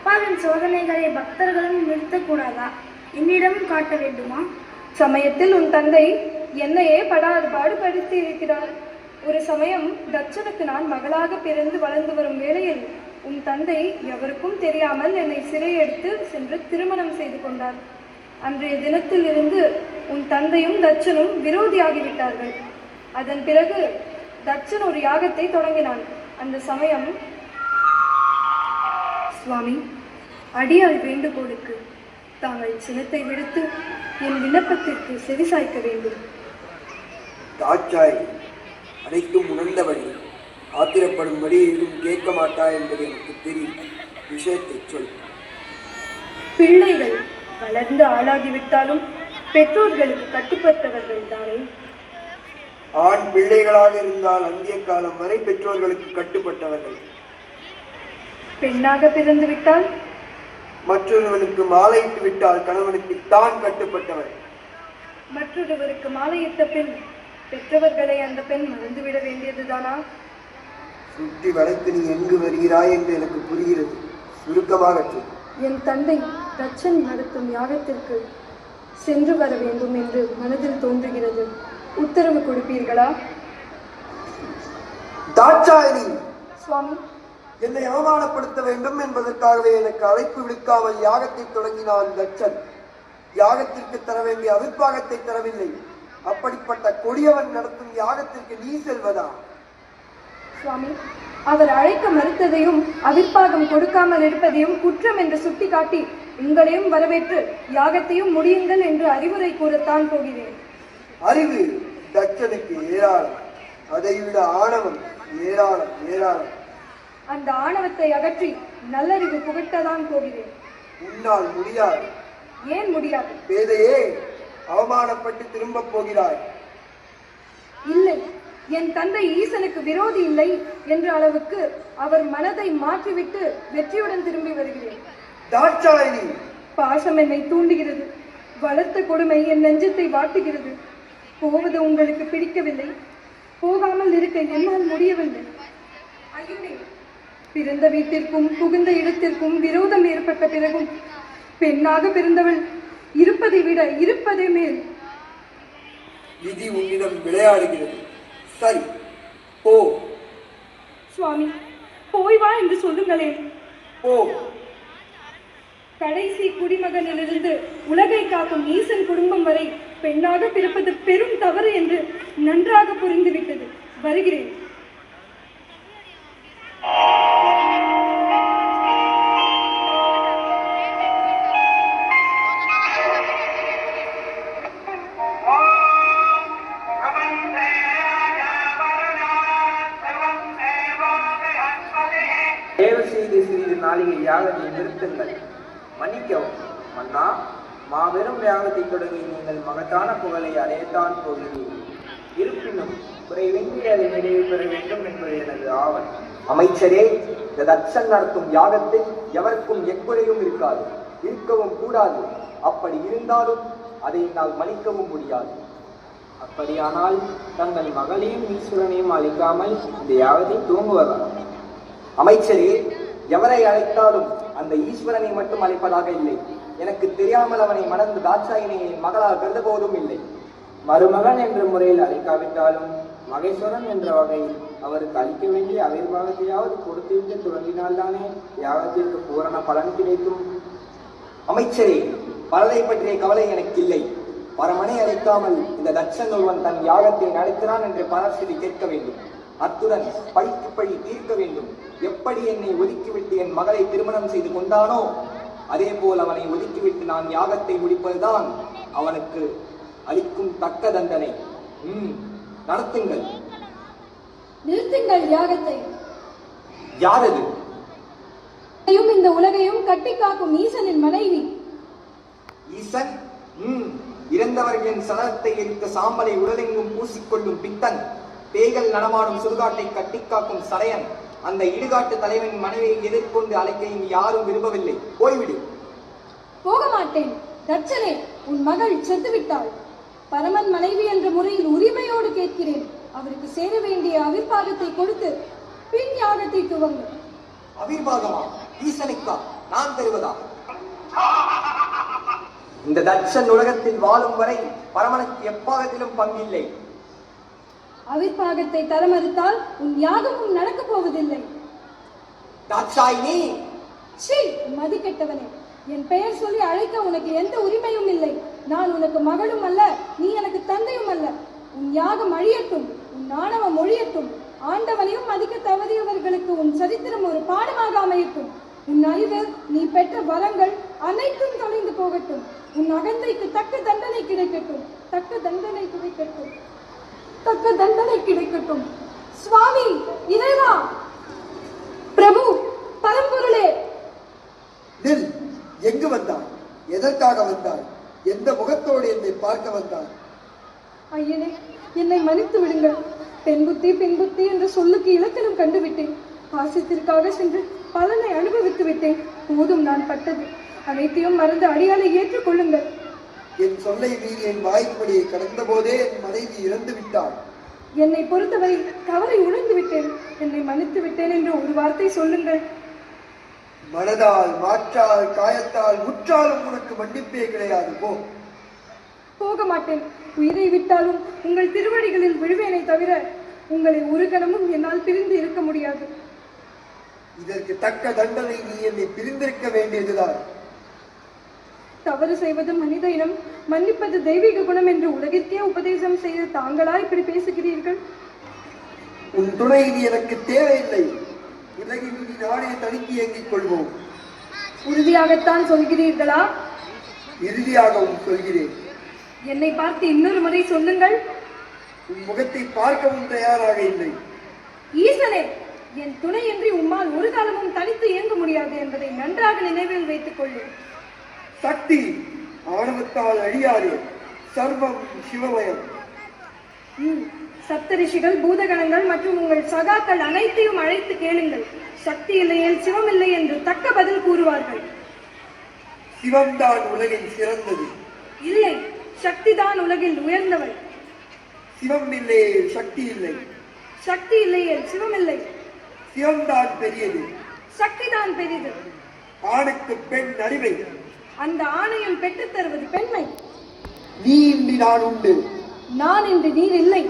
அப்பாவின் சோதனைகளை பக்தர்களும் நிறுத்தக்கூடாதா? என்னிடமும் காட்ட வேண்டுமா? சமயத்தில் உன் தந்தை என்னையே படாது பாடுபடுத்தி இருக்கிறார். ஒரு சமயம் தட்சனுக்கு நான் மகளாக பிறந்து வளர்ந்து வரும் வேளையில் உன் தந்தை எவருக்கும் தெரியாமல் என்னை சிறையெடுத்து சென்று திருமணம் செய்து கொண்டார். அன்றைய தினத்தில் இருந்து உன் தந்தையும் தட்சனும் விரோதியாகிவிட்டார்கள். அதன் பிறகு தட்சன் ஒரு யாகத்தை தொடங்கினான். அந்த சமயம் சுவாமி, அடியாள் வேண்டுகோளுக்கு தாங்கள் சினத்தை விடுத்து என் விண்ணப்பத்திற்கு செவிசாய்க்க வேண்டும். தாட்சாய், அனைத்தும் உணர்ந்தபடி ஆத்திரப்படும்படி எதுவும் கேட்க மாட்டாய் என்பது எனக்கு தெரியும். விஷயத்தை சொல். பிள்ளைகள் வளர்ந்து ஆளாகிவிட்டாலும் பெற்றோர்களுக்கு கட்டுப்பட்டவர்கள் தானே? ஆண் பிள்ளைகளாக இருந்தால் அந்திய காலம் வரை பெற்றோர்களுக்கு கட்டுப்பட்டவர்கள். பெண்ணாக பிறந்து விட்டால் மற்றொருவனுக்கு மாலையிட்டு விட்டால் கணவனுக்கு தான் கட்டுப்பட்டவர். மற்றொருவருக்கு மாலையிட்ட பின் பெற்றவர்களை அந்த பெண் மறந்துவிட வேண்டியதுதானா? சுற்றி வளைத்து நீ எங்கு வருகிறாய் என்று எனக்கு புரிகிறது. சுருக்கமாக சொல். என் தந்தை தட்சன் நடத்தும் யாகத்திற்கு சென்று வர வேண்டும் என்று மனதில் தோன்றுகிறது. உத்தரவு கொடுப்பீர்களா? தாட்சாயணி, சுவாமி, என்னை அவமானப்படுத்த வேண்டும் என்பதற்காகவே எனக்கு அழைப்பு விடுக்காமல் யாகத்தை தொடங்கினான் தட்சன். யாகத்திற்கு தர வேண்டிய அவிர்வாகத்தை தரவில்லை. அப்படிப்பட்ட கொடியவன் நடத்தும் யாகத்திற்கு நீ செல்வதா? சுவாமி, அவர் அழைக்க மறுத்ததையும் அவிர்வாகம் கொடுக்காமல் இருப்பதையும் குற்றம் என்று சுட்டிக்காட்டி உங்களையும் வரவேற்று யாகத்தையும் முடியுங்கள் என்று அறிவுரை கூறத்தான் போகிறேன். அறிவு தட்சனுக்கு ஏராளம், அதைவிட ஆணவம் ஏராளம் ஏராளம். அந்த ஆணவத்தை அகற்றி நல்லறிவு புகட்டதான் போகிறேன். உன்னால் முடியாது. ஏன் முடியாது? பேதையே, அவமானப்பட்டு திரும்ப போகிறாய். இல்லை, என் தந்தை ஈசனுக்கு விரோதி இல்லை என்ற அளவுக்கு அவர் மனதை மாற்றிவிட்டு வெற்றியுடன் திரும்பி வருகிறேன். தாட்சாயணி, பாசம் என்னை தூண்டுகிறது. வளர்த்த கொடுமை என் நெஞ்சத்தை வாட்டுகிறது. போவது உங்களுக்கு பிடிக்கவில்லை, போகாமல் இருக்க என்னால் முடியவில்லை. ஐயனே, பிறந்த வீட்டிற்கும் புகுந்த இடத்திற்கும் விரோதம் ஏற்பட்ட பிறகும் பெண்ணாக பிறந்தவள் இருப்பதை விட இருப்பதே மேல். விதி உன்னிடம் விளையாடுகிறது. சரி, போ. சுவாமி, போய் வா என்று சொல்லுங்களேன். போ. கடைசி குடிமகனிலிருந்து உலகை காக்கும் ஈசன் குடும்பம் வரை பெண்ணாக பிறப்பது பெரும் தவறு என்று நன்றாக புரிந்துவிட்டது. வருகிறேன். தயவு செய்து சிறிது நாளிகை யாகத்தை நிறுத்துங்கள். மன்னிக்கவும் மன்னா, மாபெரும் யாகத்தை தொடங்கி நீங்கள் மகத்தான புகழை அடையத்தான் போகிறீர்கள். இருப்பினும் குறைவின்றி அதை நிறைவு பெற வேண்டும் என்பது எனது ஆவல். அமைச்சரே, இந்த தட்சன் நடத்தும் யாகத்தில் எவருக்கும் எக்குறையும் இருக்காது, இருக்கவும் கூடாது. அப்படி இருந்தாலும் அதை என்னால் மன்னிக்கவும் முடியாது. அப்படியானால் தங்கள் மகளையும் ஈஸ்வரனையும் அழைக்காமல் இந்த யாகத்தை துவங்குவதா? அமைச்சரே, எவரை அழைத்தாலும் அந்த ஈஸ்வரனை மட்டும் அழைப்பதாக இல்லை. எனக்கு தெரியாமல் அவனை மணந்து தாட்சாயினியை என் மகளால் கருதபோதும் இல்லை. மருமகன் என்ற முறையில் அழைக்காவிட்டாலும் மகேஸ்வரன் என்ற வகையில் அவருக்கு அளிக்க வேண்டிய அவிர்வாகத்தையாவது கொடுத்துவிட்டு துவங்கினால்தானே யாகத்திற்கு பூரண பலன் கிடைக்கும். அமைச்சரே, பலரை பற்றிய கவலை எனக்கு இல்லை. பரமனை அழைக்காமல் இந்த தட்சன் ஒருவன் தன் யாகத்தை நடத்தினான் என்று பரஸ்பரி கேட்க வேண்டும். அத்துடன் பழிக்கு பழி தீர்க்க வேண்டும். எப்படி என்னை ஒதுக்கிவிட்டு என் மகளை திருமணம் செய்து கொண்டானோ அதே போல் அவனை ஒதுக்கிவிட்டு நான் யாகத்தை முடிப்பதுதான் அவனுக்கு அளிக்கும் தக்க தண்டனை. நடத்துங்கள். நிறுத்துங்கள் யாகத்தை. யாரது? இந்த உலகையும் கட்டி காக்கும் ஈசனின் மனைவி. ஈசன்? இறந்தவர்களின் சடலத்தை எரித்த சாம்பலை உடலெங்கும் பூசிக்கொள்ளும் பித்தன், பேய்கள் நடமாடும் சுடுகாட்டை கட்டிக்காக்கும் சடையன், அந்த இடுகாட்டு தலைவன் மனைவியை எதிர்கொண்டு அழைக்க இங்கு யாரும் விரும்பவில்லை. போய்விடு. போக மாட்டேன். தட்சனே, உன் மகள் செத்துவிட்டாள். பரமன் மனைவி என்ற முறையில் உரிமையோடு கேட்கிறேன். அவருக்கு சேர வேண்டிய அவிர்வாகத்தை கொடுத்து பின் யாகத்தை துவங்க. அவிர்வாகமா? ஈசனுக்கா? நான் தருவதா? இந்த தட்சன் உலகத்தில் வாழும் வரை பரமனுக்கு எப்பாகத்திலும் பங்கில்லை. அவிர்பாகத்தை தர மறுத்தால் உன் யாகமும் நடக்கப் போவதில்லை. தாட்சாயினி! சீ, மதி கெட்டவனே! என் பெயர் சொல்லி அழைக்க உனக்கு எந்த உரிமையும் இல்லை. நான் உனக்கு மகளும் அல்ல, நீ எனக்கு தந்தையும் அல்ல. உன் யாகம் அழியட்டும், உன் ஆணவம் ஒழியட்டும். ஆண்டவனையும் மதிக்க தவறியவர்களுக்கு உன் சரித்திரம் ஒரு பாடமாக அமையட்டும். உன் அறிவு, நீ பெற்ற வரங்கள் அனைத்தும் தொலைந்து போகட்டும். உன் அகந்தைக்கு தக்க தண்டனை கிடைக்கட்டும், தக்க தண்டனை கிடைக்கட்டும், தக்க தண்டனை கிடைக்கட்டும். சுவாமி, இறைவா, பிரபு, பரம்பொருளே! நில். எங்கு வந்தாய்? எதற்காக வந்தாய்? எந்த முகத்தோடு என்னை பார்க்க வந்தாய்? ஐயனே, என்னை மன்னித்து விடுங்கள். பெண் புத்தி என்ற சொல்லுக்கு இலக்கணம் கண்டுவிட்டேன். பாசத்திற்காக சென்று பலனை அனுபவித்து விட்டேன். போதும் நான் பட்டது. அனைத்தையும் மறந்து அடியாலை ஏற்றுக்கொள்ளுங்கள். என் சொல்லை மீறி என் வாய்ப்படியை கடந்த போதே என் மனைவி இறந்து விட்டாள். என்னை பொறுத்தவரை தவறை உணர்ந்து விட்டேன். என்னை மன்னித்து விட்டேன் என்று ஒரு வார்த்தை சொல்லுங்கள். மனதால், மாற்றால், காயத்தால், முற்றாலும் உனக்கு மன்னிப்பே கிடையாது. போ. போக மாட்டேன். உயிரை விட்டாலும் உங்கள் திருவடிகளில் விழுவேனை தவிர உங்களை ஒரு கணமும் என்னால் பிரிந்து இருக்க முடியாது. இதற்கு தக்க தண்டனை நீ என்னை பிரிந்திருக்க வேண்டியதுதான். தவறு செய்வது மனித இனம், மன்னிப்பது தெய்வீக குணம் என்று உலகிற்கே உபதேசம் செய்து தாங்களா இப்படி பேசுகிறீர்கள்? உன் துணை நீ எனக்கு தேவையில்லை. உலகில் நீ நானே தடுக்கி இயங்கிக் கொள்வோம். உறுதியாகத்தான் சொல்கிறீர்களா? இறுதியாகவும் சொல்கிறேன். என்னை பார்த்து இன்னொரு முறை சொல்லுங்கள். உன் முகத்தை பார்க்கவும் தயாராக இல்லை. ஈசனே, என் துணையின்றி உம்மால் ஒரு காலமும் தனித்து இயங்க முடியாது என்பதை நன்றாக நினைவில் வைத்துக் கொள்ளு. சக்தி ஆணவத்தால் அழியாது. சர்வம் சிவமயம். சப்த ரிஷிகள், பூதகணங்கள் மற்றும் உங்கள் சகாக்கள் அனைத்தையும் அழைத்து கேளுங்கள். சக்தி இல்லையேல் சிவம் இல்லை என்று தக்க பதில் கூறுவார்கள். சிவம்தான் உலகில் சிறந்தது. இல்லை, சக்தி தான் உலகில் உயர்ந்தவள். சிவம் இல்லையே சக்தி இல்லை. சக்தி இல்லையே சிவம் இல்லை. சிவம்தான் பெரியது. சக்தி தான் பெரியது. ஆணுக்கு பெண் அறிவை. அந்த ஆணையம் பெற்றுத் தருவது பெண்மை. நீ இன்றி நான் உண்டு. நான் இன்றி நீர் இல்லை.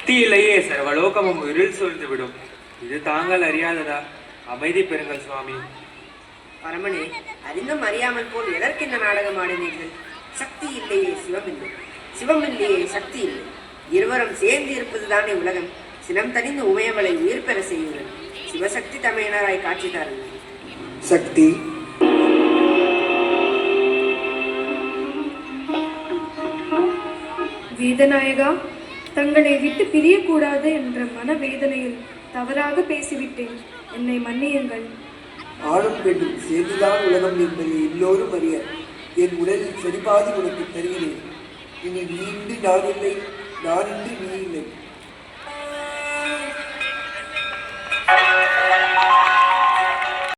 பக்தியிலேயே சர்வலோகமும் இருள் சூழ்ந்து விடும். இது தாங்கள் அறியாததா? அமைதி பெறுங்கள் சுவாமி. பரமனே, அறிந்தும் அறியாமல் போல் எதற்கென்ன நாடகம் ஆடினீர்கள்? சக்தி இல்லையே சிவம் இல்லை, சிவம் இல்லையே சக்தி இல்லை. இருவரும் சேர்ந்து இருப்பதுதானே உலகம். சினம் தணிந்து உமையவளை உயிர் பெற செய்யுங்கள். சிவசக்தி தமையனராய் காட்சி தாருங்கள். சக்தி, வேதநாயகா, தங்களை விட்டு பிரியக்கூடாது என்ற மனவேதனையில் தவறாக பேசிவிட்டேன். என்னை மன்னியுங்கள். ஆணும் பெண்ணும் சேர்ந்துதான் உலகம் என்பதை எல்லோரும் அறிய என் உடலில் சரிபாதி உனக்கு தருகிறேன். இனி நீ இன்றி நான் இல்லை, நான் இன்றி நீ இல்லை.